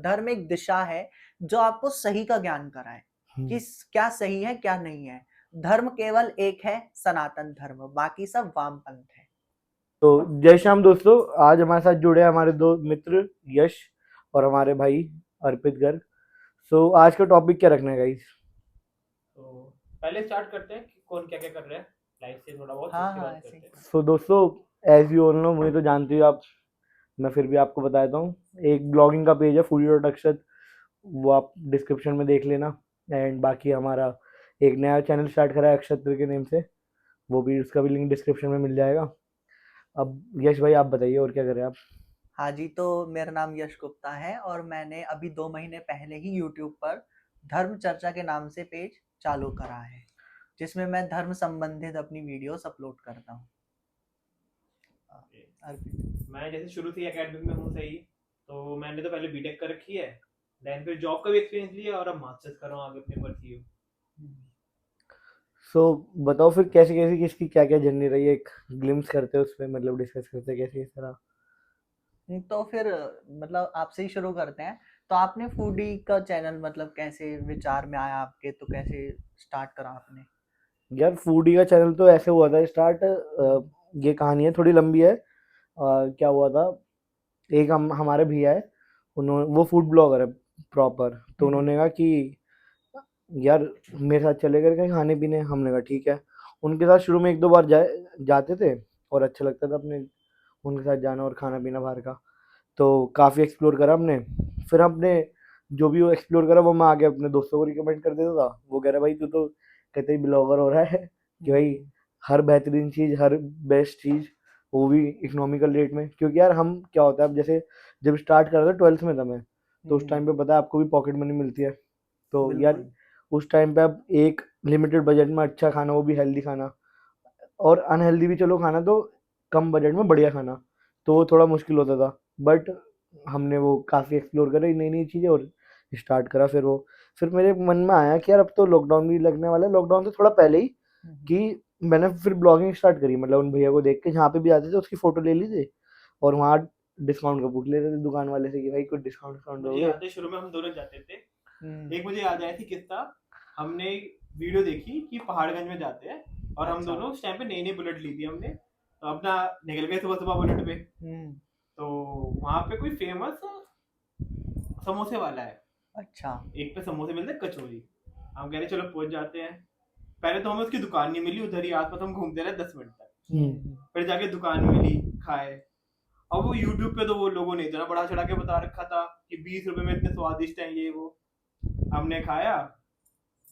धर्म एक दिशा है जो आपको सही का ज्ञान कराए कि क्या सही है क्या नहीं है। धर्म केवल एक है, सनातन धर्म, बाकी सब वामपंथ है। तो जय श्याम दोस्तों, आज हमारे साथ जुड़े हैं हमारे दो मित्र यश और हमारे भाई अर्पित गर्ग। सो आज का टॉपिक क्या रखना है गाइस? तो पहले स्टार्ट करते हैं कि कौन क्या क्या कर रहा है लाइफ से थोड़ा बहुत, हाँ उसके हाँ बाद ऐसे ही। करते हैं। सो दोस्तों, एज यू ऑल नो, मुझे तो जानते हो आप, मैं फिर भी आपको बता देता हूँ। एक ब्लॉगिंग का पेज है फूडी डॉट अक्षत, वो आप डिस्क्रिप्शन में देख लेना। एंड बाकी हमारा एक नया चैनल स्टार्ट करा है अक्षत्र के नेम से, वो भी, उसका भी लिंक डिस्क्रिप्शन में मिल जाएगा। अब यश भाई आप बताइए और क्या करें आप? हाँ जी, तो मेरा नाम यश गुप्ता है और मैंने अभी 2 महीने पहले ही यूट्यूब पर धर्म चर्चा के नाम से पेज चालू करा है, जिसमें मैं धर्म संबंधित अपनी वीडियोस अपलोड करता हूँ। अर्पित। मैं जैसे शुरू से एकेडमिक में हूँ सही, तो मैंने तो पहले बीटेक कर रखी है, देन फिर जॉब का भी एक्सपीरियंस लिया और अब मास्टर्स कर रहा हूँ आगे अपने परस्यू। सो बताओ फिर कैसे कैसे किसकी क्या क्या जर्नी रही है, एक ग्लिम्स करते हैं उस पर, मतलब डिस्कस करते हैं कैसे किस तरह। तो फिर मतलब आपसे ही शुरू करते हैं। तो आपने फूडी का चैनल मतलब कैसे विचार में आया आपके, तो कैसे स्टार्ट करा आपने? यार फूडी का चैनल तो ऐसे हुआ था स्टार्ट, ये कहानी है थोड़ी लंबी है। क्या हुआ था, एक हमारे भैया है, उन्होंने, वो फूड ब्लॉगर है प्रॉपर, तो उन्होंने कहा कि यार मेरे साथ चले गए कहीं खाने पीने। हमने कहा ठीक है। उनके साथ शुरू में एक दो बार जाते थे और अच्छा लगता था अपने उनके साथ जाना और खाना पीना बाहर का। तो काफ़ी एक्सप्लोर करा हमने। फिर हमने जो भी वो एक्सप्लोर करा वो मैं आगे अपने दोस्तों को रिकमेंड कर देता था। वो कह रहा भाई तू तो कहते ही ब्लॉगर हो रहा है कि भाई हर बेहतरीन चीज़, हर बेस्ट चीज़, वो भी इकोनॉमिकल रेट में। क्योंकि यार हम क्या होता है, अब जैसे जब स्टार्ट कर रहा था 12th में था मैं, तो उस टाइम पे पता है आपको भी पॉकेट मनी मिलती है। तो यार बिल्कुल। उस टाइम पे अब एक लिमिटेड बजट में अच्छा खाना, वो भी हेल्दी खाना, और अनहेल्दी भी चलो खाना, तो कम बजट में बढ़िया खाना, तो वो थोड़ा मुश्किल होता था। बट हमने वो काफ़ी एक्सप्लोर करी नई नई चीज़ें और स्टार्ट करा। फिर मेरे मन में आया कि यार अब तो लॉकडाउन भी लगने वाला है, लॉकडाउन से थोड़ा पहले ही, कि मैंने फिर ब्लॉगिंग स्टार्ट करी। मतलब उन भैया को देख के जहाँ पे भी आते थे उसकी फ़ोटो ले ली थी और वहाँ डिस्काउंट का पूछ लेते थे दुकान वाले से कि भाई कुछ डिस्काउंट डिस्काउंट मुझे दोगे। याद है शुरू में हम दोनों जाते थे। एक मुझे याद आया थी किस्सा। हमने वीडियो देखी कि पहाड़गंज में जाते हैं और हम अच्छा। दोनों उस टाइम पे नई नई बुलेट ली थी हमने, तो अपना निकल गए सुबह सुबह बुलेट पे। तो वहाँ पे कोई फेमस समोसे वाला है, अच्छा। एक पे समोसे मिलते हैं कचौरी। हम कह रहे चलो पहुंच जाते हैं। पहले तो हमें उसकी दुकान नहीं मिली, उधर ही आसपास हम घूमते रहे 10 मिनट तक। फिर जाके दुकान मिली, खाए। अब वो यूट्यूब पे तो वो लोगों ने इतना बढ़ा चढ़ा के बता रखा था कि 20 रुपए में इतने स्वादिष्ट हैं ये वो। हमने खाया,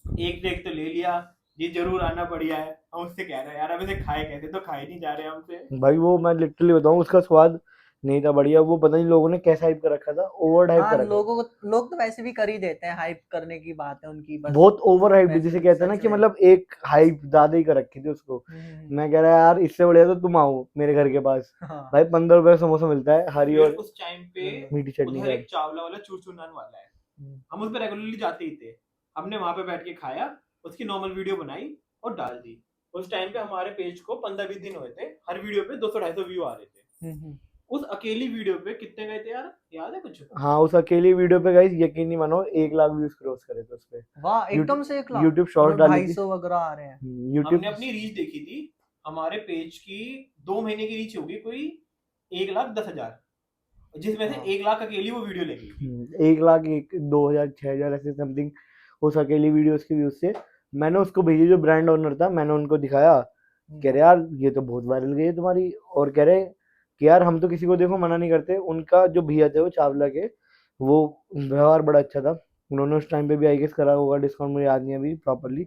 एक टेक तो ले लिया, ये जरूर आना बढ़िया है। हम उससे कह रहे हैं यार अब इसे खाए कैसे, तो खाए नहीं जा रहे हमसे। भाई वो मैं लिटरली बताऊं, उसका स्वाद नहीं था बढ़िया। वो पता नहीं लोगों ने कैसा हाइप कर रखा था, ओवर हाइप हाँ, कर रखा था। लोग तो वैसे भी कर ही देते हैं, हाइप करने की बात है उनकी बस। बहुत ओवर हाइप, वैसे जिसे भी कहते हैं ना सच कि में। मतलब एक हाइप ज्यादा ही कर रखी थी उसको। मैं कह रहा यार इससे बढ़िया तो तुम आओ मेरे घर के पास। हाँ। भाई 15 रुपए समोसा मिलता है, हरी फिर और उस टाइम पे मीठी चटनी उधर का। एक चावला वाला चूर चूर नान वाला है, हम उस पर रेगुलरली जाते ही थे। हमने वहां पे बैठ के खाया, उसकी नॉर्मल वीडियो बनाई और डाल दी। उस टाइम पे हमारे पेज को 15-20 दिन हुए थे, हर वीडियो पे 200-250 व्यू आ रहे थे। उस अकेली वीडियो पे कितने गए थे यार, याद है कुछ? हाँ, उस अकेली वीडियो पे गाइस यकीन नहीं मानो 1 लाख व्यूज क्रॉस करे थे उस पे। वाह, एकदम से 1 लाख। यूट्यूब शॉर्ट्स मतलब डाली थी। 250 वगैरह आ रहे हैं। यूट्यूब हमने अपनी रीच देखी थी, हमारे पेज की 2 महीने की रीच होगी कोई 1,10,000, जिसमें से 1 लाख अकेली वो वीडियो लगी थी। 1 लाख, एक 2 हजार 6 हजार ऐसे समथिंग उस अकेली वीडियोस के व्यूज से। मैंने उसको भेजी, जो ब्रांड ओनर था, मैंने उनको दिखाया। कह रहे यार ये तो बहुत वायरल गई है तुम्हारी। और कह रहे कि यार हम तो किसी को देखो मना नहीं करते। उनका जो भैया थे वो चावला के, वो व्यवहार बड़ा अच्छा था। उन्होंने उस टाइम पे भी आई गेस करा होगा डिस्काउंट, मुझे याद नहीं अभी प्रॉपरली।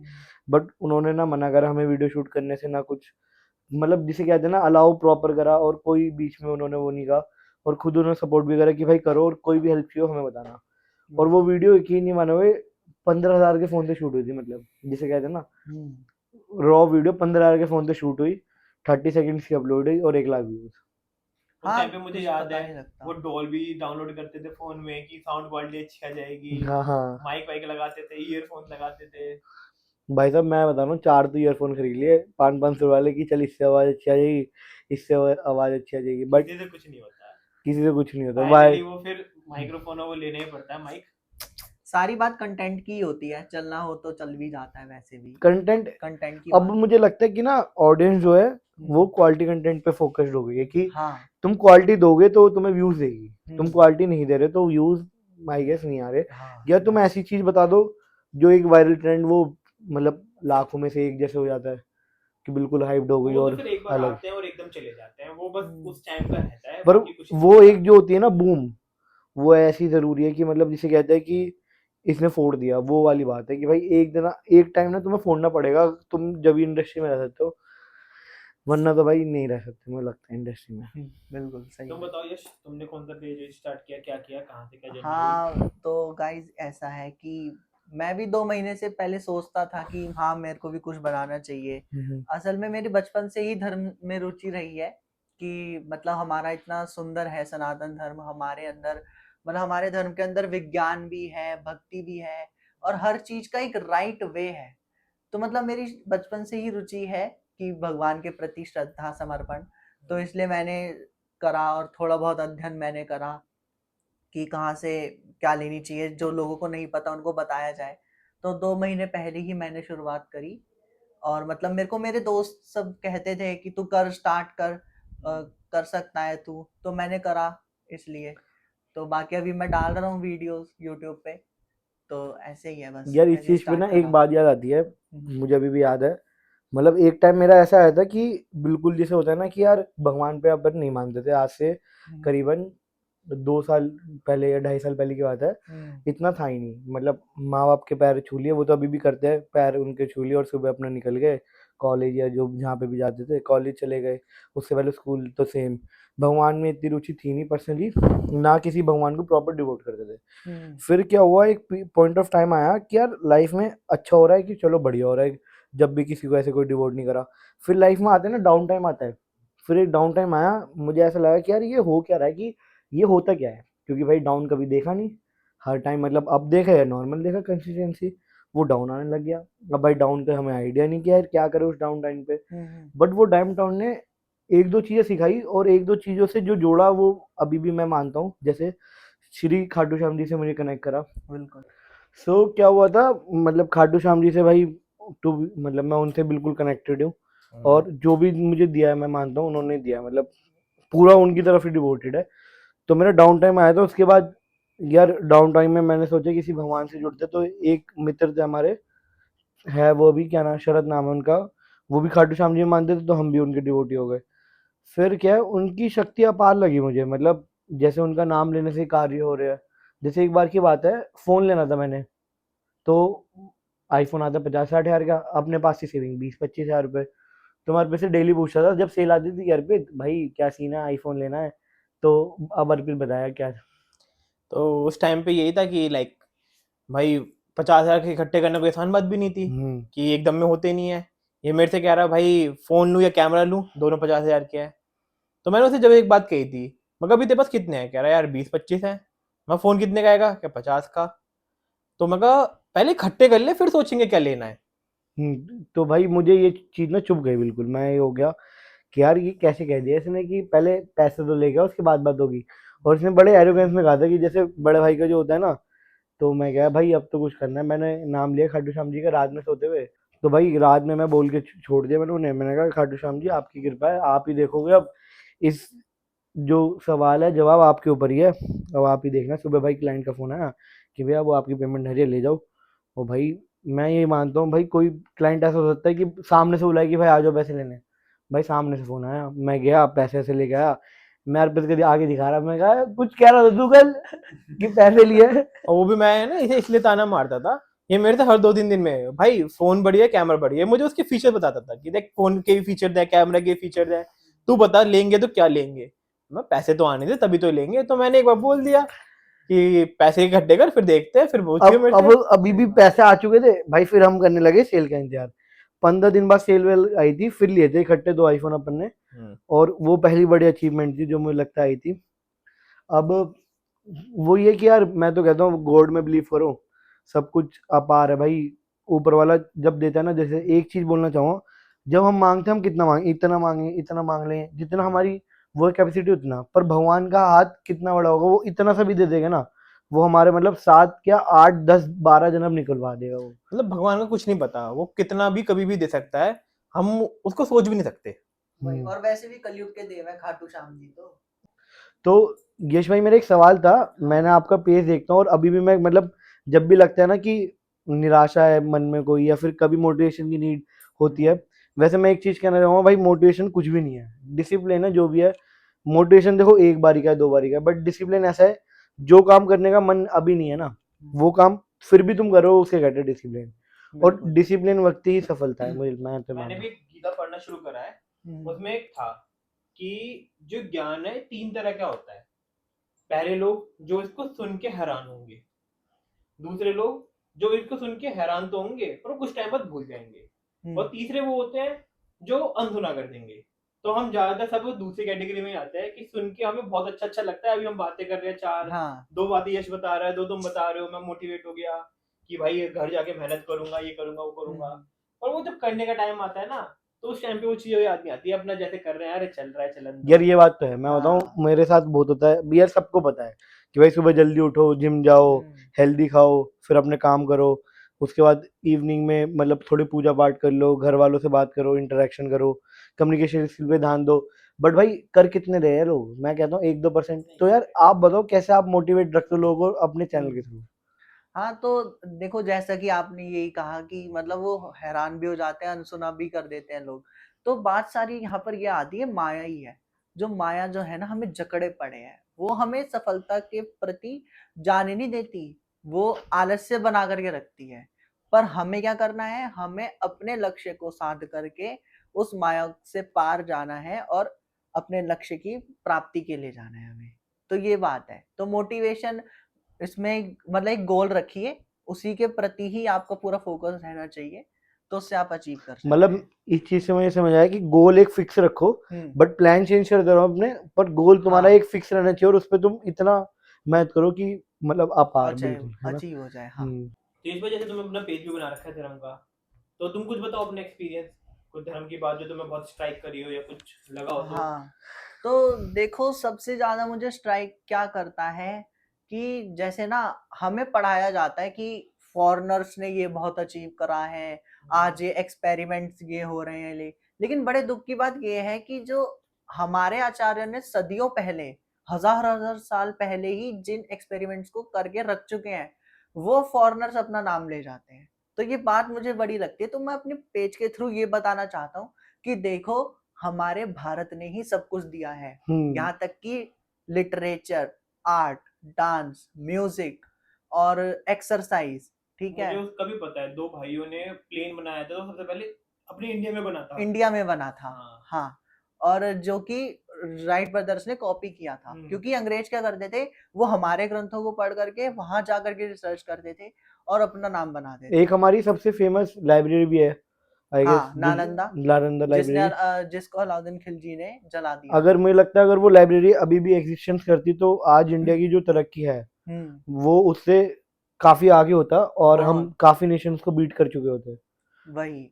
बट उन्होंने ना मना करा हमें वीडियो शूट करने से, ना कुछ, मतलब जिसे कहते हैं ना अलाउ प्रॉपर करा, और कोई बीच में उन्होंने वो नहीं कहा। और खुद उन्होंने सपोर्ट भी करा कि भाई करो, और कोई भी हेल्प चाहिए हो हमें बताना। और वो वीडियो यकीन नहीं मानोगे 15 हजार के फोन से शूट हुई थी। मतलब जिसे कहते हैं ना रॉ वीडियो 15 हजार के फोन से शूट हुई, 30 सेकंड्स की अपलोड हुई और 1 लाख व्यूज। उस टाइम पे मुझे कुछ याद पता है नहीं लगता। वो डॉल्बी डाउनलोड करते थे फोन में कि साउंड क्वालिटी अच्छी आ जाएगी, हाँ हाँ। माइक वाइक लगाते थे, ईयरफोन लगाते थे। भाई साहब मैं बता रहा हूँ, 4 तो ईयरफोन खरीद लिए 500-500 वाले की, चल इससे आवाज अच्छी आ जाएगी, इससे आवाज अच्छी आ जाएगी। बट किसी से कुछ नहीं होता। किसी से कुछ नहीं होता भाई। फाइनली वो फिर माइक्रोफोन वो लेना ही पड़ता है माइक। सारी बात कंटेंट की होती है, चलना हो तो चल भी जाता है वैसे भी, कंटेंट कंटेंट की अब बात। मुझे लगता है कि ना ऑडियंस जो है वो क्वालिटी कंटेंट पे फोकस्ड हो गई है कि हाँ तुम क्वालिटी दोगे तो तुम्हें व्यूज देगी, तुम हम्म, क्वालिटी नहीं दे रहे तो व्यूज आई गेस नहीं आ रहे, हाँ या तुम ऐसी चीज बता दो जो एक वायरल ट्रेंड वो मतलब लाखों में से एक जैसे हो जाता है कि बिल्कुल हाइप्ड हो गई वो तो और फिर एक बार अलग। आते हैं और एकदम चले जाते हैं, वो बस उस टाइम का रहता है, पर बाकी कुछ नहीं वो होता। एक जो होती है ना बूम, वो ऐसी जरूरी है कि मतलब जिसे कहते हैं कि इसने फोड़ दिया, वो वाली बात है कि भाई एक दिन एक टाइम ना तुम्हें फोड़ना पड़ेगा, तुम जब इंडस्ट्री में रह सकते हो, वरना तो भाई नहीं रह सकते मुझे लगता है इंडस्ट्री में। बिल्कुल सही तुम है। बताओ यश, तुमने कौन सा पेज स्टार्ट किया, क्या किया, कहाँ से क्या जर्नी हुई? हाँ तो गाइज ऐसा है कि मैं भी 2 महीने से पहले सोचता था कि हाँ मेरे को भी कुछ बनाना चाहिए। असल में मेरी बचपन से ही धर्म में रुचि रही है कि मतलब हमारा इतना सुंदर है सनातन धर्म, हमारे अंदर मतलब हमारे धर्म के अंदर विज्ञान भी है, भक्ति भी है, और हर चीज का एक राइट वे है। तो मतलब मेरी बचपन से ही रुचि है कि भगवान के प्रति श्रद्धा समर्पण, तो इसलिए मैंने करा और थोड़ा बहुत अध्ययन मैंने करा कि कहाँ से क्या लेनी चाहिए, जो लोगों को नहीं पता उनको बताया जाए। तो 2 महीने पहले ही मैंने शुरुआत करी, और मतलब मेरे को मेरे दोस्त सब कहते थे कि तू कर, स्टार्ट कर, कर सकता है तू, तो मैंने करा इसलिए। तो बाकी अभी मैं डाल रहा हूँ वीडियोस यूट्यूब पे, तो ऐसे ही है, बस यार इस ऐसे चीज पे स्टार्ट ना एक करा। बात याद आती है, मुझे अभी भी याद है, मतलब एक टाइम मेरा ऐसा आया था कि बिल्कुल जैसे होता है ना कि यार भगवान पे अपन नहीं मानते थे, आज से करीबन 2 साल पहले या 2.5 साल पहले की बात है, इतना था ही नहीं, मतलब माँ बाप के पैर छू लिए, वो तो अभी भी करते हैं, पैर उनके छू लिए और सुबह अपना निकल गए कॉलेज या जो जहाँ पे भी जाते थे, कॉलेज चले गए, उससे पहले स्कूल तो सेम। भगवान में इतनी रुचि थी नहीं पर्सनली, ना किसी भगवान को प्रॉपर डिवोट करते थे। फिर क्या हुआ, एक पॉइंट ऑफ टाइम आया कि यार लाइफ में अच्छा हो रहा है कि चलो बढ़िया हो रहा है, जब भी किसी को ऐसे कोई डिवोट नहीं करा। फिर लाइफ में आते हैं ना डाउन टाइम आता है, फिर एक डाउन टाइम आया, मुझे ऐसा लगा कि यार ये हो क्या रहा है, कि ये होता क्या है, क्योंकि भाई डाउन कभी देखा नहीं, हर टाइम मतलब अब देखा या नॉर्मल देखा कंसिस्टेंसी, वो डाउन आने लग गया। अब भाई डाउन का हमें आइडिया नहीं किया यार क्या करे उस डाउन टाइम पे, बट वो डाउन टाउन ने एक दो चीजें सिखाई, और एक दो चीजों से जो जोड़ा वो अभी भी मैं मानता हूँ, जैसे श्री खाटू श्याम जी से मुझे कनेक्ट करा। बिल्कुल। सो क्या हुआ था, मतलब खाटू श्याम जी से भाई टू मतलब मैं उनसे बिल्कुल कनेक्टेड हूँ, और जो भी मुझे दिया है मैं मानता हूँ उन्होंने दिया है, मतलब पूरा उनकी तरफ ही डिवोटेड है। तो मेरा डाउन टाइम आया था, उसके बाद यार डाउन टाइम में मैंने सोचा किसी भगवान से जुड़ते, तो एक मित्र थे हमारे, है वो भी क्या नाम, शरद नाम है उनका, वो भी खाटू श्याम जी में मानते थे, तो हम भी उनके डिवोटी हो गए। फिर क्या है, उनकी शक्ति अपार लगी मुझे, मतलब जैसे उनका नाम लेने से कार्य हो रहा है। जैसे एक बार की बात है, फोन लेना था मैंने, तो आईफोन आता 50-60 हज़ार का, अपने पास से सेविंग 20-25 हज़ार रुपए, तुम्हारे पे से डेली पूछता था जब सेल आती थी, अर्पित भाई क्या सीन है, आईफोन लेना है, तो अब अर्पित बताया क्या। तो उस टाइम पे यही था कि लाइक भाई 50,000 के इकट्ठे करना कोई आसान बात भी नहीं थी, कि एकदम में होते नहीं है। ये मेरे से कह रहा भाई फोन लूँ या कैमरा लूँ, दोनों 50,000 के हैं। तो मैंने उसे जब एक बात कही थी, मैं कहा अभी तेरे पास कितने हैं, कह रहा यार 20-25 है। मैं फोन कितने का आएगा, क्या 50 का। तो मैं कहा पहले इकट्ठे कर ले फिर सोचेंगे क्या लेना है। तो भाई मुझे ये चीज ना चुभ गई बिल्कुल, मैं ये हो गया कि यार ये कैसे कह दिया इसने कि पहले पैसे तो लेगा उसके बाद बात होगी, और इसने बड़े एरोगेंस में कहा था कि जैसे बड़े भाई का जो होता है ना। तो मैं गया भाई अब तो कुछ करना है, मैंने नाम लिया खाटू श्याम जी का रात में सोते हुए, तो भाई रात में मैं बोल के छोड़ दिया मैंने उन्हें, मैंने कहा खाटू श्याम जी आपकी कृपा है, आप ही देखोगे अब, इस जो सवाल है जवाब आपके ऊपर ही है, अब आप ही देखना। सुबह भाई क्लाइंट का फोन आया कि भैया वो आपकी पेमेंट है ले जाओ, और भाई मैं ये मानता हूँ भाई कोई क्लाइंट ऐसा हो सकता है कि सामने से बुलाए कि भाई आ जाओ पैसे लेने, भाई सामने से फोन आया, मैं गया पैसे ऐसे लेके आया, मैं अर्पित के आगे दिखा रहा, मैं कहा कुछ कह रहा था तू कल कि पैसे लिए। और वो भी मैं ना इसे इसलिए ताना मारता था, ये मेरे से हर 2-3 दिन में भाई फोन बढ़िया कैमरा बढ़िया, मुझे उसके फीचर बताता था कि देख फोन के फीचर दे, कैमरा के फीचर दे, तू बता लेंगे तो क्या लेंगे। मैं पैसे तो आने दे तभी तो लेंगे। तो मैंने एक बार बोल दिया कि पैसे इकट्ठे कर फिर देखते हैं, फिर पूछिए मेरे अब से। अभी भी पैसे आ चुके थे भाई, फिर हम करने लगे सेल का इंतजार। 15 दिन बाद सेल वेल आई थी, फिर लिए थे इकट्ठे 2 आईफोन अपन ने, और वो पहली बड़ी अचीवमेंट थी जो मुझे लगता आई थी। अब वो ये कि यार मैं तो कहता हूँ गॉड में बिलीव करो, सब कुछ अपार है भाई, ऊपर वाला जब देता है ना। जैसे एक चीज बोलना चाहूँगा, जब हम मांगते हैं हम कितना मांगे, इतना मांगे इतना मांग लें जितना हमारी वो कैपेसिटी उतना, पर भगवान का हाथ कितना बड़ा होगा, वो इतना सा भी दे देगा ना, वो हमारे मतलब 7 क्या 8 10 12 जन्म निकलवा देगा वो। मतलब भगवान का कुछ नहीं पता, वो कितना भी कभी भी दे सकता है, हम उसको सोच भी नहीं सकते। वही, और वैसे भी कलयुग के देव है खाटू श्याम जी तो यश भाई, मेरा एक सवाल था, मैंने आपका पेज देखता हूँ और अभी भी मैं मतलब जब भी लगता है ना कि निराशा है मन में कोई, या फिर कभी मोटिवेशन की नीड होती है, वैसे मैं एक चीज कहना चाहूंगा भाई, मोटिवेशन कुछ भी नहीं है, डिसिप्लिन है जो भी है। मोटिवेशन देखो एक बारी का है 2 बारी का है, बट डिसिप्लिन ऐसा है, जो काम करने का मन अभी नहीं है ना, वो काम फिर भी तुम करो, उसके कहते हैं डिसिप्लिन। और बिल्कुल। डिसिप्लिन वक्त ही सफलता है, मुझे मैं तो मैंने मानता भी हूँ। एक गीता पढ़ना शुरू करा है, उसमें एक था कि जो ज्ञान है 3 तरह का होता है। पहले लोग जो इसको सुन के हैरान होंगे, दूसरे लोग जो इसको सुन के हैरान तो होंगे पर वो कुछ टाइम बाद भूल जाएंगे, और तीसरे वो होते हैं जो अनसुना कर देंगे। तो हम ज्यादातर सब दूसरी कैटेगरी में ही आते हैं कि सुन के हमें बहुत अच्छा अच्छा लगता है, अभी हम बातें कर रहे हैं 4 हाँ 2 बातें यश बता रहा है, 2 तुम बता रहे हो, मैं मोटिवेट हो गया कि भाई घर जाके मेहनत करूंगा, ये करूंगा वो करूंगा। और वो जब करने का टाइम आता है ना, तो उस टाइम पे वो चीजें याद नहीं आती, अपना जैसे कर रहे हैं, अरे चल रहा है चलन यार दो। ये बात तो है, मैं बताऊं हाँ मेरे साथ बहुत होता है यार, सबको पता है कि भाई सुबह जल्दी उठो, जिम जाओ, हेल्दी खाओ, फिर अपने काम करो, उसके बाद इवनिंग में मतलब थोड़ी पूजा पाठ कर लो, घर वालों से बात करो, इंटरेक्शन करो, कम्युनिकेशन स्किल पे ध्यान दो। बट भाई कर कितने रहे हैं लोग, मैं कहता हूँ 1-2%। तो यार आप बताओ कैसे आप मोटिवेट रखते हो लोगों को अपने चैनल के थ्रू? हाँ, तो देखो जैसा कि आपने यही कहा कि मतलब वो हैरान भी हो जाते हैं, अनसुना भी कर देते हैं लोग। तो बात सारी यहाँ पर ये आती है, माया ही है। जो माया जो है ना हमें जकड़े पड़े हैं, वो हमें सफलता के प्रति जाने नहीं देती, वो आलस्य बना करके रखती है। पर हमें क्या करना है, हमें अपने लक्ष्य को साध करके उस माया से पार जाना है और अपने लक्ष्य की प्राप्ति के लिए जाना है हमें। तो ये बात है। तो मोटिवेशन इसमें मतलब एक गोल रखिए, उसी के प्रति ही आपका पूरा फोकस रहना चाहिए, तो उससे आप अचीव कर सकते मतलब हैं। इस चीज से मुझे समझ आया कि गोल एक फिक्स रखो, बट प्लान चेंज करते रहो अपने, पर गोल तुम्हारा हाँ, एक फिक्स रहना चाहिए और उस पर तुम इतना मेहनत करो कि मतलब अपार, अचीव बिल्कुल, है ना? अचीव हो जाए। हाँ तो इस वजह से तुमने अपना पेज भी बना रखा है धर्म का, तो तुम कुछ बताओ अपना एक्सपीरियंस, कुछ धर्म की बात जो तुम्हें बहुत स्ट्राइक करी हो या कुछ लगा हो तो। हाँ, तो देखो सबसे ज्यादा मुझे स्ट्राइक क्या करता है कि जैसे ना हमें पढ़ाया जाता है कि फॉरेनर्स ने ये बहुत अचीव करा है, आज ये एक्सपेरिमेंट्स ये हो रहे हैं, लेकिन बड़े दुख की बात ये है कि जो हमारे आचार्य ने सदियों पहले, हजार हजार साल पहले ही जिन एक्सपेरिमेंट्स को करके रख चुके हैं, वो फॉरेनर्स अपना नाम ले जाते हैं। तो ये बात मुझे बड़ी लगती है। तो मैं अपने पेज के थ्रू ये बताना चाहता हूँ कि देखो हमारे भारत ने ही सब कुछ दिया है, यहाँ तक कि लिटरेचर, आर्ट, डांस, म्यूजिक और एक्सरसाइज, ठीक मुझे है, उसका भी पता है, 2 भाइयों ने प्लेन बनाया था, तो सबसे पहले अपने इंडिया में बना था। इंडिया में बना था। हाँ। हाँ, और जो कि राइट ब्रदर्स ने कॉपी किया था, क्योंकि अंग्रेज क्या करते थे, वो हमारे ग्रंथों को पढ़ करके वहां जा करके रिसर्च करते थे और अपना नाम बनाते थे। एक हमारी सबसे फेमस लाइब्रेरी भी है, आई गेस, हाँ, नालंदा, नालंदा लाइब्रेरी। जिसको अलाउद्दीन खिलजी ने जला दिया अगर था। मुझे लगता है अगर वो लाइब्रेरी अभी भी एग्जिस्टेंस करती तो आज इंडिया की जो तरक्की है वो उससे काफी आगे होता, और हम बहुत, काफी नेशंस को बीट कर चुके होते। वही,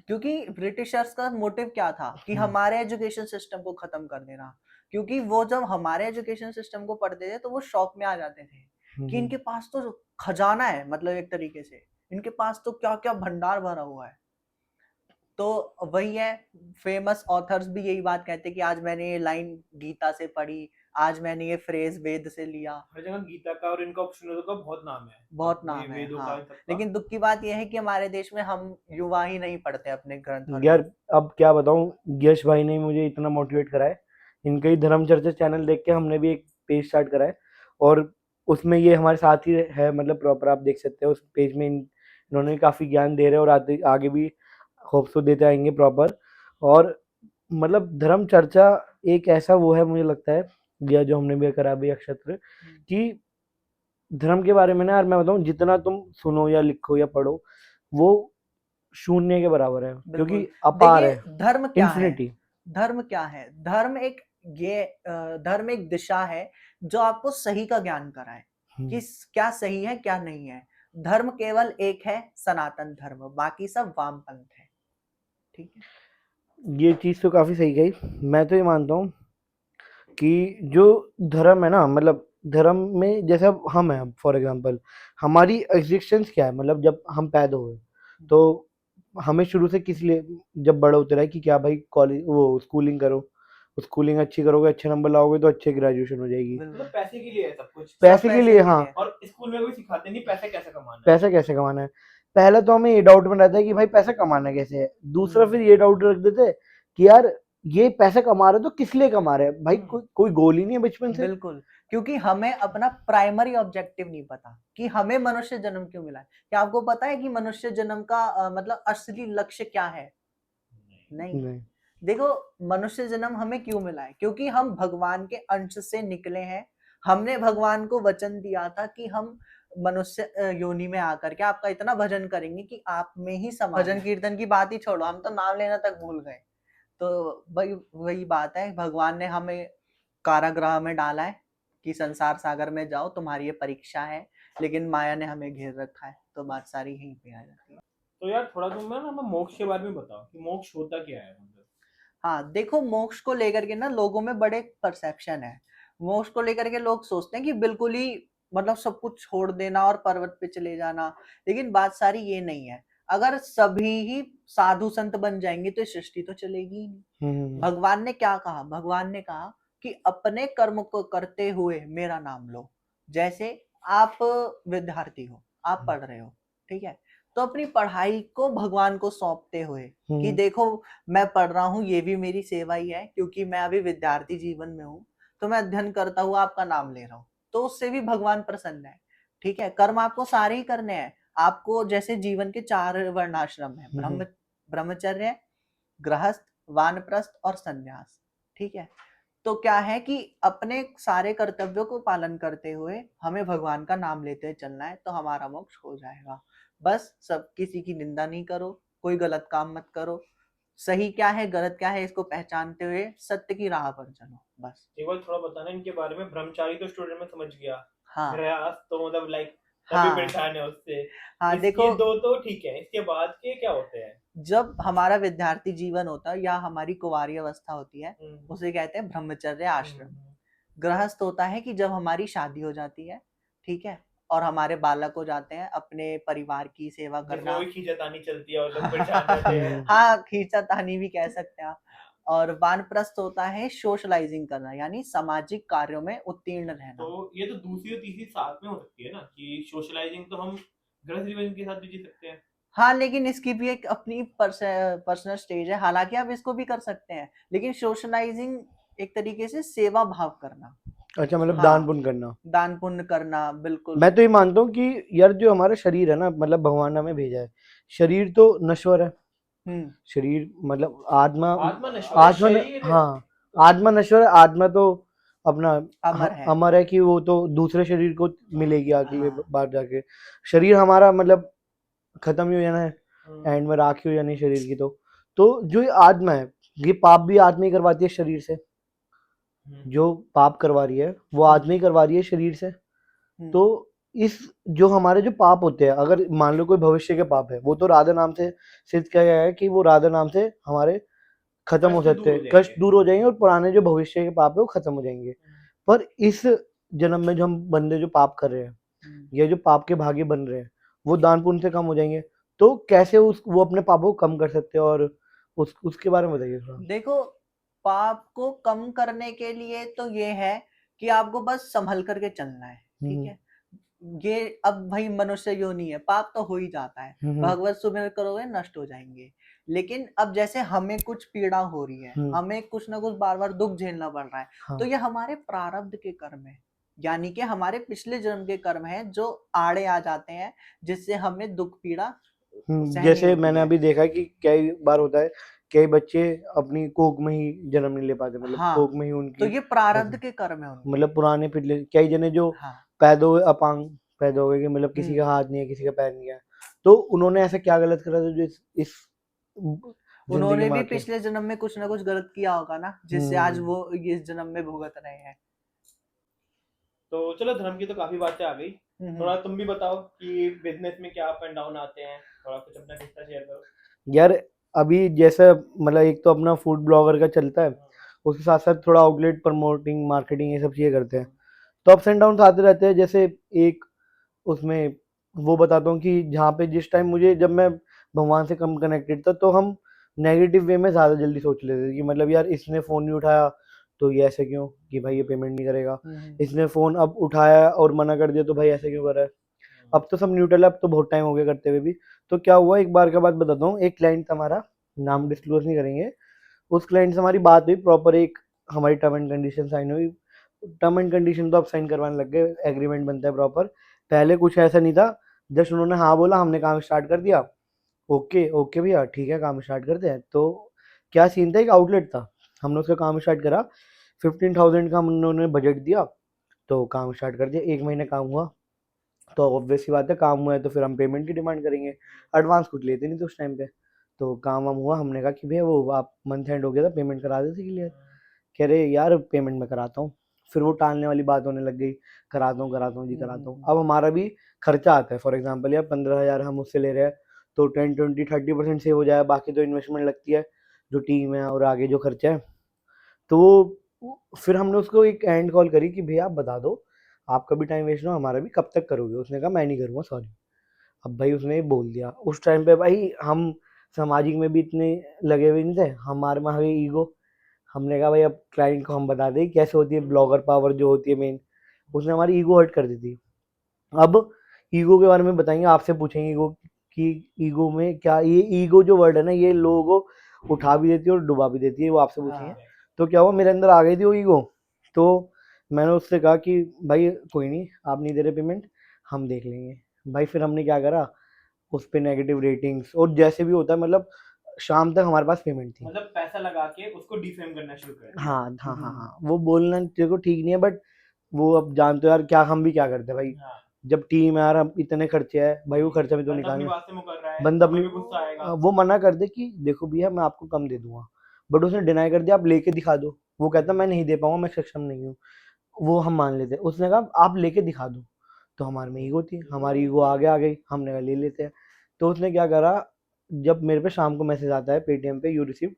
क्योंकि ब्रिटिशर्स का मोटिव क्या था कि हमारे एजुकेशन सिस्टम को खत्म कर देना, क्योंकि वो जब हमारे एजुकेशन सिस्टम को पढ़ते थे तो वो शौक में आ जाते थे कि इनके पास तो खजाना है, मतलब एक तरीके से इनके पास तो क्या क्या भंडार भरा हुआ है। तो वही है, फेमस ऑथर्स भी यही बात कहते हैं कि आज मैंने ये लाइन गीता से पढ़ी, आज मैंने ये फ्रेज वेद से लिया। हर जगह गीता का और इनका उपनिषदों का बहुत नाम है, बहुत ये नाम है, वेदों का, इन हाँ, सबका। लेकिन दुख की बात यह है कि हमारे देश में हम युवा ही नहीं पढ़ते अपने ग्रंथ और यार वेद। अब क्या बताऊं, यश भाई ने मुझे इतना मोटिवेट करा है, इनका ही धर्म चर्चा चैनल देख के हमने भी एक पेज स्टार्ट करा है, और उसमें ये हमारे साथ ही है, मतलब प्रॉपर आप देख सकते हो उस पेज में इन्होंने काफी ज्ञान दे रहे हैं और आगे आगे भी होप्स तो देते आएंगे प्रॉपर। और मतलब धर्म चर्चा एक ऐसा वो है, मुझे लगता है, या जो हमने भी करा भी अक्षत्र, कि धर्म के बारे में ना यार मैं बताऊं, जितना तुम सुनो या लिखो या पढ़ो, वो शून्य के बराबर है, बिल्कुल। क्योंकि अपार देखिए है, धर्म क्या है, इन्फिनिटी। धर्म क्या है, धर्म एक ये धर्म एक दिशा है जो आपको सही का ज्ञान कराए कि क्या सही है क्या नहीं है। धर्म केवल एक है, सनातन धर्म, बाकी सब वामपंथ है, ठीक है। ये चीज तो काफी सही कही, मैं तो ये मानता हूँ कि जो धर्म है ना, मतलब धर्म में जैसे अब हम हैं, फॉर एग्जांपल हमारी एग्जिस्टेंस क्या है, मतलब जब हम पैदा हुए तो हमें शुरू से किस लिए, जब बड़े होते रहे कि क्या भाई कॉलेज वो स्कूलिंग करो, स्कूलिंग अच्छी करोगे, अच्छे नंबर लाओगे तो अच्छे ग्रेजुएशन हो जाएगी, मतलब बिल्कुल पैसे के लिए है सब कुछ। सब पैसे के लिए। के हाँ, लिए और स्कूल में कोई सिखाते नहीं पैसा कैसे कमाना है। पैसा कैसे कमाना है। पहले तो हमें ये डाउट में रहता है कि भाई पैसा कमाना कैसे है, दूसरा फिर ये डाउट रख देते हैं कि यार ये पैसा कमा रहे तो किस लिए कमा रहे हैं भाई, कोई गोल ही नहीं है बचपन से। बिल्कुल, क्योंकि हमें अपना प्राइमरी ऑब्जेक्टिव नहीं पता कि हमें मनुष्य जन्म क्यों मिला है। क्या आपको पता है कि मनुष्य जन्म का मतलब असली लक्ष्य क्या है? नहीं। नहीं। देखो, मनुष्य जन्म हमें क्यों मिला है? क्योंकि हम भगवान के अंश से निकले हैं। हमने भगवान को वचन दिया था कि हम मनुष्य योनि में आकर के आपका इतना भजन करेंगे कि आप में ही समा भजन कीर्तन की बात ही छोड़ो, हम तो नाम लेना तक भूल गए। तो वही वही बात है, भगवान ने हमें कारागृह में डाला है कि संसार सागर में जाओ, तुम्हारी ये परीक्षा है, लेकिन माया ने हमें घेर रखा है, तो बात सारी यहीं पे आ जाती है। तो यार थोड़ा तुम ना हमें मोक्ष के बारे में बताओ कि मोक्ष होता क्या है मतलब। हाँ, देखो, मोक्ष को लेकर के ना लोगों में बड़े परसेप्शन है। मोक्ष को लेकर के लोग सोचते हैं कि बिल्कुल ही मतलब सब कुछ छोड़ देना और पर्वत पे चले जाना, लेकिन बात सारी ये नहीं है। अगर सभी ही साधु संत बन जाएंगे तो सृष्टि तो चलेगी ही नहीं। भगवान ने क्या कहा? भगवान ने कहा कि अपने कर्म को करते हुए मेरा नाम लो। जैसे आप विद्यार्थी हो, आप पढ़ रहे हो, ठीक है, तो अपनी पढ़ाई को भगवान को सौंपते हुए कि देखो मैं पढ़ रहा हूँ, ये भी मेरी सेवा ही है, क्योंकि मैं अभी विद्यार्थी जीवन में हूँ, तो मैं अध्ययन करता हुआ आपका नाम ले रहा हूँ, तो उससे भी भगवान प्रसन्न है। ठीक है, कर्म आपको सारे ही करने हैं। आपको जैसे जीवन के 4 वर्णाश्रम है, ब्रह्मचर्य, गृहस्थ, वानप्रस्थ और संन्यास। ठीक है, तो क्या है कि अपने सारे कर्तव्यों को पालन करते हुए हमें भगवान का नाम लेते हुए चलना है, तो हमारा मोक्ष हो जाएगा। बस सब किसी की निंदा नहीं करो, कोई गलत काम मत करो, सही क्या है गलत क्या है इसको पहचानते हुए सत्य की राह पर चलो, बस। एक बार थोड़ा बताना इनके बारे में। ब्रह्मचारी तो स्टूडेंट में समझ गया, हाँ गृहस्थ तो मतलब लाइक तभी हाँ परेशान है उससे। हाँ, इसके देखो, दो तो ठीक है, इसके बाद के क्या होते हैं? जब हमारा विद्यार्थी जीवन होता है या हमारी कुंवारी अवस्था होती है, हम्म, उसे कहते हैं ब्रह्मचर्य आश्रम। हम्म। गृहस्थ होता है कि जब हमारी शादी हो जाती है, ठीक है, और हमारे बालक हो जाते हैं, अपने परिवार की सेवा जिसमें करना। वही खींचातानी चलती है और लोग परेशान रहते हैं। हाँ, खींचातानी भी कह सकते हैं आप। और वानप्रस्थ होता है सोशलाइजिंग करना, यानी सामाजिक कार्यों में उत्तीर्ण रहना। तो ये तो दूसरी और तीसरी साथ में हो सकती है ना, कि सोशलाइजिंग तो हम गृह जीवन के साथ भी जी सकते हैं। हाँ, लेकिन इसकी भी एक अपनी पर्सनल स्टेज है, हालांकि आप इसको भी कर सकते हैं, लेकिन सोशलाइजिंग एक तरीके से सेवा भाव करना। अच्छा, मतलब दान हाँ, पुण्य करना। दान पुण्य करना, बिल्कुल। मैं तो ये मानता हूँ कि यार जो हमारा शरीर है ना, मतलब भगवान ने हमें भेजा है, शरीर तो नश्वर है, शरीर मतलब आत्मा, आत्मा नश्वर है, आत्मा शरीर हाँ, आत्मा नश्वर है, आत्मा तो अपना अमर है। अमर है कि वो तो दूसरे शरीर को मिलेगी अगले हाँ, बार जाके। शरीर हमारा मतलब खत्म ही हो जाना है, हम्म, एंड में राख ही हो जानी है शरीर की। तो जो ये आत्मा है, ये पाप भी आत्मा ही करवाती है शरीर से, जो पाप करवा रही है वो आत्मा ही करवा रही है शरीर से। तो इस जो हमारे जो पाप होते हैं, अगर मान लो कोई भविष्य के पाप है, वो तो राधा नाम से सिद्ध किया गया है कि वो राधा नाम से हमारे खत्म हो कष्ट सकते दूर हो हैं, कष्ट जाएंगे। दूर हो जाएंगे और पुराने जो भविष्य के पाप है वो खत्म हो जाएंगे। पर इस जन्म में जो हम बंदे जो पाप कर रहे हैं या जो पाप के भागी बन रहे हैं, वो दान पुण्य से कम हो जाएंगे। तो कैसे वो अपने पापों को कम कर सकते हैं, और उसके बारे में बताइए थोड़ा। देखो, पाप को कम करने के लिए तो ये है कि आपको बस संभल करके चलना है, ठीक है। ये अब भाई मनुष्य योनि है, पाप तो हो ही जाता है, भगवत सुमिरन करोगे नष्ट हो जाएंगे। लेकिन अब जैसे हमें कुछ पीड़ा हो रही है, हमें कुछ ना कुछ बार बार दुख झेलना पड़ रहा है, तो ये हमारे प्रारब्ध के कर्म है, यानी कि हमारे पिछले जन्म के कर्म हैं जो आड़े आ जाते हैं, जिससे हमें दुख पीड़ा सहनी जैसे होती मैंने है। अभी देखा है कि कई बार होता है, कई बच्चे अपनी कोख में ही जन्म नहीं ले पाते, मतलब हाँ, कोख में ही तो उनकी ये प्रारब्ध के कर्म है उनके। मतलब पुराने पिछले कई जने जो हाँ, पैदा हुए अपांग पैदा हो गए, कि मतलब किसी का हाथ नहीं है, किसी का पैर नहीं है, तो उन्होंने ऐसा क्या गलत करा था जो इस जिंदगी उन्होंने में भी आके। पिछले जन्म में कुछ ना कुछ गलत किया होगा ना, जिससे आज वो इस जन्म में भुगत रहे हैं। तो चलो, धर्म की तो काफी बातें आ गई। थोड़ा तुम भी बताओ कि बिजनेस में क्या अप एंड डाउन आते हैं, थोड़ा कुछ अपना किस्सा शेयर करो। यार अभी जैसे मतलब एक तो अपना फूड ब्लॉगर का चलता है, उसके साथ साथ थोड़ा आउटलेट प्रमोटिंग मार्केटिंग ये सब चीज़ें करते हैं। तो अप्स एंड डाउन आते रहते हैं। जैसे एक उसमें वो बताता हूँ कि जहाँ पे जिस टाइम मुझे जब मैं भगवान से कम कनेक्टेड था तो हम नेगेटिव वे में ज़्यादा जल्दी सोच लेते थे कि मतलब यार इसने फ़ोन नहीं उठाया तो ये ऐसे क्यों कि भाई ये पेमेंट नहीं करेगा, इसने फ़ोन अब उठाया और मना कर दिया तो भाई ऐसे क्यों कर रहा है। अब तो सब न्यूट्रल है, अब तो बहुत टाइम हो गया करते हुए भी। तो क्या हुआ, एक बार का बात बताता हूँ। एक क्लाइंट था हमारा, नाम डिस्क्लोज नहीं करेंगे, उस क्लाइंट से हमारी बात हुई प्रॉपर, एक हमारी टर्म एंड कंडीशन साइन हुई। टर्म एंड कंडीशन तो अब साइन करवाने लग गए, एग्रीमेंट बनता है प्रॉपर। पहले कुछ ऐसा नहीं था, जस्ट उन्होंने हाँ बोला, हमने काम स्टार्ट कर दिया। ओके ओके भैया ठीक है, काम स्टार्ट करते हैं। तो क्या सीन था, एक आउटलेट था, हमने उसका काम स्टार्ट करा, 15,000 का हम उन्होंने बजट दिया, तो काम स्टार्ट कर दिया। 1 महीने काम हुआ, तो ऑब्वियस सी बात है, काम हुआ है तो फिर हम पेमेंट की डिमांड करेंगे। एडवांस कुछ लेते नहीं थे उस टाइम पे। तो काम वाम हुआ, हमने कहा कि भैया वो आप मंथ एंड हो गया था, पेमेंट करा देते क्लियर। कह रहे यार पेमेंट मैं कराता हूँ। फिर वो टालने वाली बात होने लग गई, कराता हूँ जी कराता हूँ। अब हमारा भी खर्चा आता है, फॉर एग्जाम्पल यार 15,000 हम उससे ले रहे हैं तो 10, 20, 30% सेव हो जाए, बाकी तो इन्वेस्टमेंट लगती है जो टीम है और आगे जो खर्चा है। तो फिर हमने उसको एक एंड कॉल करी कि भैया आप बता दो, आपका भी टाइम वेस्ट हो हमारा भी, कब तक करोगे। उसने कहा मैं नहीं करूँगा सॉरी। अब भाई उसने ये बोल दिया, उस टाइम पे भाई हम सामाजिक में भी इतने लगे हुए नहीं थे, हमारे में आ गई ईगो। हमने कहा भाई अब क्लाइंट को हम बता दें कैसे होती है ब्लॉगर पावर जो होती है मेन। उसने हमारी ईगो हर्ट कर दी थी। अब ईगो के बारे में बताएंगे, आपसे पूछेंगे ईगो कि ईगो में क्या, ये ईगो जो वर्ड है ना ये लोगों को उठा भी देती है और डुबा भी देती है, वो आपसे पूछेंगे। तो क्या हुआ, मेरे अंदर आ गई थी वो ईगो। तो मैंने उससे कहा कि भाई कोई नहीं, आप नहीं दे रहे पेमेंट, हम देख लेंगे। भाई फिर हमने क्या करा, उस पे नेगेटिव रेटिंग्स और जैसे भी होता है, मतलब शाम तक हमारे पास पेमेंट थी। मतलब पैसा लगा के उसको डिफेम करना शुरू कर दिया। हाँ, वो बोलना तेरे को ठीक नहीं है, बट वो अब जानते हो यार क्या, हम भी क्या करते हैं भाई। हाँ, जब टीम है यार, हम इतने खर्चे है भाई, वो खर्चा भी तो बंदा अपनी निकालना। बात से मुकर रहा है, बंदा हमें अपनी भी गुस्सा आएगा। वो मना कर दे कि देखो भैया मैं आपको कम दे दूंगा, बट उसने डिनाई कर दिया, आप लेके दिखा दो। वो कहता मैं नहीं दे पाऊंगा, मैं सक्षम नहीं हूँ। वो हम मान लेते हैं, उसने कहा आप लेके दिखा दो। तो हमारे में ईगो थी, हमारी ईगो आगे आ गई, हमने कहा ले लेते हैं। तो उसने क्या करा, जब मेरे पे शाम को मैसेज आता है पेटीएम पे, यू रिसीव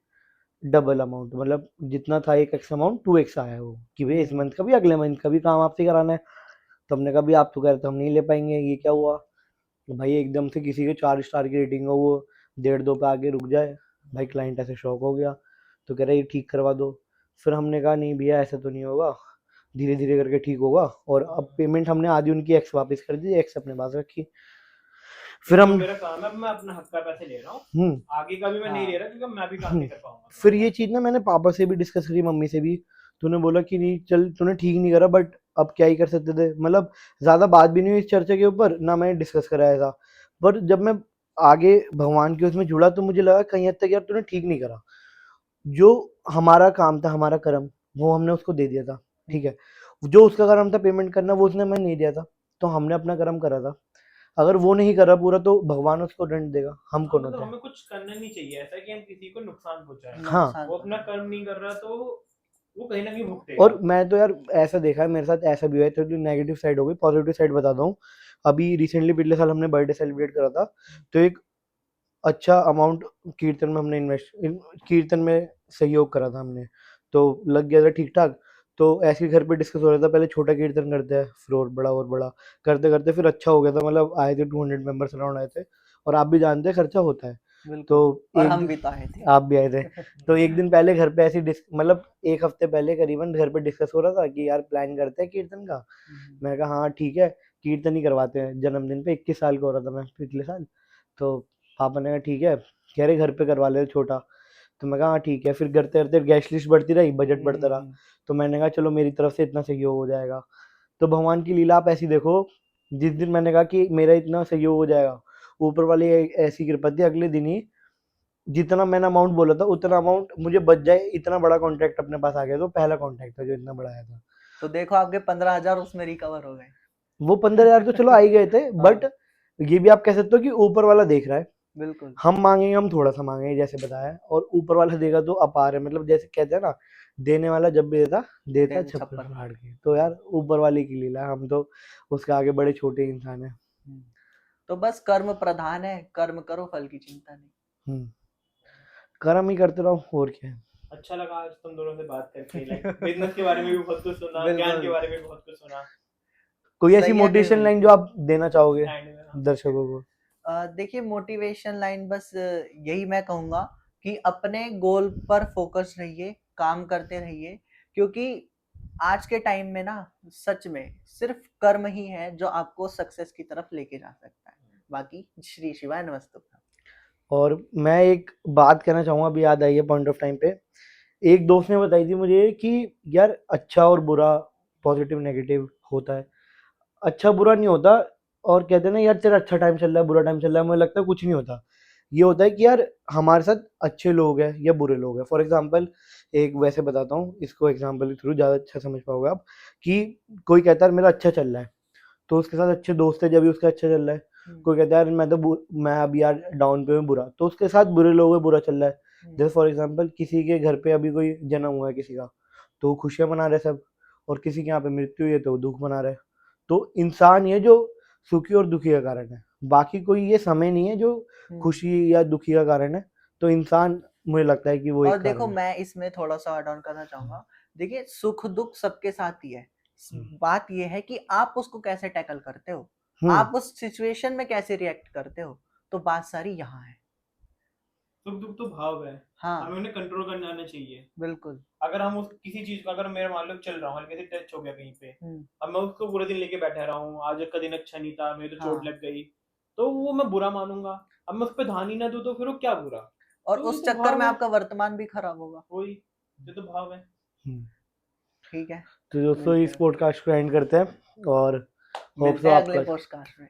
डबल अमाउंट, मतलब जितना था एक एक्स अमाउंट 2x आया है वो, कि भाई इस मंथ का भी अगले मंथ का भी काम आपसे कराना है। तो हमने कहा भी आप तो कह रहे थे हम नहीं ले पाएंगे, ये क्या हुआ। तो भाई एकदम से किसी के 4 स्टार की रेटिंग हो, वो 1.5-2 पे आगे रुक जाए। भाई क्लाइंट ऐसे शॉक हो गया, तो कह रहा ये ठीक करवा दो। फिर हमने कहा नहीं भैया ऐसा तो नहीं होगा, धीरे धीरे करके ठीक होगा। और अब पेमेंट हमने आधी उनकी एक्स वापस कर दी, एक्स अपने पास रखी। फिर जो हम मेरा काम है मैं अपना हक का पैसे ले रहा हूँ, हम्म आगे का भी मैं नहीं ले रहा क्योंकि मैं भी काम नहीं कर पाऊंगा। फिर ये चीज ना मैंने पापा से भी डिस्कस करी, मम्मी से भी। तूने बोला कि नहीं चल तूने ठीक नहीं करा, बट अब क्या ही कर सकते थे, मतलब ज्यादा बात भी नहीं हुई इस चर्चा के ऊपर, ना मैंने डिस्कस कराया था। पर जब मैं आगे भगवान के उसमें जुड़ा तो मुझे लगा कहीं हद तक यार तूने ठीक नहीं करा। जो हमारा काम था, हमारा कर्म, वो हमने उसको दे दिया था, ठीक है। जो उसका कर्म था पेमेंट करना, वो उसने हमें नहीं दिया था, तो हमने अपना कर्म करा था। अगर वो नहीं करा पूरा तो भगवान उसको दंड देगा, हम कौन मतलब होते हैं। हमें कुछ करना नहीं चाहिए ऐसा कि हम किसी को नुकसान पहुंचाएं। हाँ, वो अपना कर्म नहीं कर रहा तो वो कहीं ना कहीं और भुगतेगा। मैं तो यार ऐसा देखा है, मेरे साथ ऐसा भी हुआ है। तो नेगेटिव साइड हो गई, पॉजिटिव साइड बताता हूँ। अभी रिसेंटली पिछले साल हमने बर्थडे सेलिब्रेट करा था, तो एक अच्छा अमाउंट कीर्तन में हमने कीर्तन में सहयोग करा था हमने, तो लग गया था ठीक ठाक। तो ऐसे ही घर पे डिस्कस हो रहा था, पहले छोटा कीर्तन करते हैं फिर और बड़ा करते करते फिर अच्छा हो गया था, मतलब आए थे 200 मेंबर्स अराउंड आए थे। और आप भी जानते हैं खर्चा होता है। तो बिल्कुल, और एक हम दिन भी तो आए थे। आप भी आए थे। तो एक दिन पहले घर पे ऐसी मतलब एक हफ्ते पहले करीबन घर पे डिस्कस हो रहा था कि यार प्लान करते हैं कीर्तन का। मैंने कहा हाँ ठीक है, कीर्तन ही करवाते हैं। जन्मदिन पे 21 साल का हो रहा था मैं पिछले साल। तो पापा ने कहा ठीक है, कह रहे घर पे करवा ले छोटा। तो मैं कहा हाँ ठीक है। फिर करते करते गैस लिस्ट बढ़ती रही, बजट बढ़ता रहा। तो मैंने कहा चलो मेरी तरफ से इतना सहयोग हो जाएगा। तो भगवान की लीला आप ऐसी देखो, जिस दिन मैंने कहा कि मेरा इतना सहयोग हो जाएगा, ऊपर वाली ऐसी कृपा थी, अगले दिन ही जितना मैंने अमाउंट बोला था उतना अमाउंट मुझे बच जाए, इतना बड़ा कॉन्ट्रैक्ट अपने पास आ गया। तो पहला कॉन्ट्रैक्ट था जो इतना बड़ा आया था। तो देखो आपके 15,000 उसमें रिकवर हो गए। वो 15,000 तो चलो आ ही गए थे, बट ये भी आप कह सकते हो कि ऊपर वाला देख रहा है। बिल्कुल। हम मांगेंगे, हम थोड़ा सा मांगेंगे जैसे बताया, और ऊपर वाला देगा तो अपार है। मतलब जैसे कहते हैं ना, देने वाला जब भी देता देता देन छप्पर छप्पर फाड़ फाड़। के। तो यार ऊपर वाले की लीला है, हम तो उसके आगे बड़े छोटे इंसान है। तो बस कर्म प्रधान है, कर्म करो फल की चिंता नहीं। कर्म ही करते रहो, और क्या है। अच्छा लगा आज तुम दोनों से बात करके, लाइक बिजनेस के बारे में भी बहुत कुछ सुना, ज्ञान के बिल्कुल बारे में भी बहुत कुछ सुना। कोई ऐसी सही है मोटिवेशन निर्मल लाइन जी। जो आप देना चाहोगे एंड में हाँ। दर्शकों को? देखिए मोटिवेशन लाइन बस यही मैं कहूँगा कि अपने गोल पर फोकस रहिए, काम करते रहिए, क्योंकि आज के टाइम में ना सच में सिर्फ कर्म ही है जो आपको सक्सेस की तरफ लेके जा सकता है। बाकी श्री शिवाय नमस्तुभ्यम। और मैं एक बात कहना चाहूँगा, अभी याद आई है पॉइंट ऑफ टाइम पे। एक दोस्त ने बताई थी मुझे कि यार अच्छा और बुरा, पॉजिटिव नेगेटिव होता है, अच्छा बुरा नहीं होता। और कहते हैं ना यार तेरा अच्छा टाइम चल रहा है, बुरा टाइम चल रहा है, मुझे लगता है कुछ नहीं होता। ये होता है कि यार हमारे साथ अच्छे लोग हैं या बुरे लोग हैं। फॉर एग्जांपल एक वैसे बताता हूँ इसको एग्जांपल के थ्रू, ज़्यादा अच्छा समझ पाओगे आप। कि कोई कहता है मेरा अच्छा चल रहा है, तो उसके साथ अच्छे दोस्त है जब भी उसका अच्छा चल रहा है। कोई कहता है यार मैं अभी यार डाउन पे हूँ, बुरा, तो उसके साथ बुरे लोग हैं, बुरा चल रहा है। जैसे फॉर एग्जांपल किसी के घर पे अभी कोई जन्म हुआ है किसी का, तो खुशियाँ मना रहे सब, और किसी के यहाँ पे मृत्यु हुई है तो दुख मना रहे हैं। तो इंसान ये जो सुखी और दुखी का कारण है, बाकी कोई ये समय नहीं है जो खुशी या दुखी का कारण है। तो इंसान, मुझे लगता है कि वो और एक देखो कारण है। मैं इसमें थोड़ा सा ऐड ऑन करना चाहूंगा। देखिए सुख दुख सबके साथ ही है, बात ये है कि आप उसको कैसे टैकल करते हो, आप उस सिचुएशन में कैसे रिएक्ट करते हो, तो बात सारी यहाँ है। सुख दुख तो भाव है, हाँ हमें उन्हें कंट्रोल करने आना चाहिए। बिल्कुल। अगर हम उस किसी चीज को, अगर मेरा मान लो चल रहा हूँ, हल्के से टच हो गया कहीं पे, अब मैं उसको पूरे दिन लेके बैठा रहा हूँ, आज का दिन अच्छा नहीं था, मेरे तो चोट हाँ लग गई, तो वो मैं बुरा मानूंगा। अब मैं उस पर ध्यान ही ना दूं तो फिर वो क्या बुरा। और तो ये उस तो चक्कर भाव में है, आपका वर्तमान भी खराब होगा। वही, ये तो भाव है। हम्म। ठीक है, तो दोस्तों मिलते इस हैं। पॉडकास्ट को एंड करते हैं, और होप मिलते सो हैं अगले आपका पॉडकास्ट में।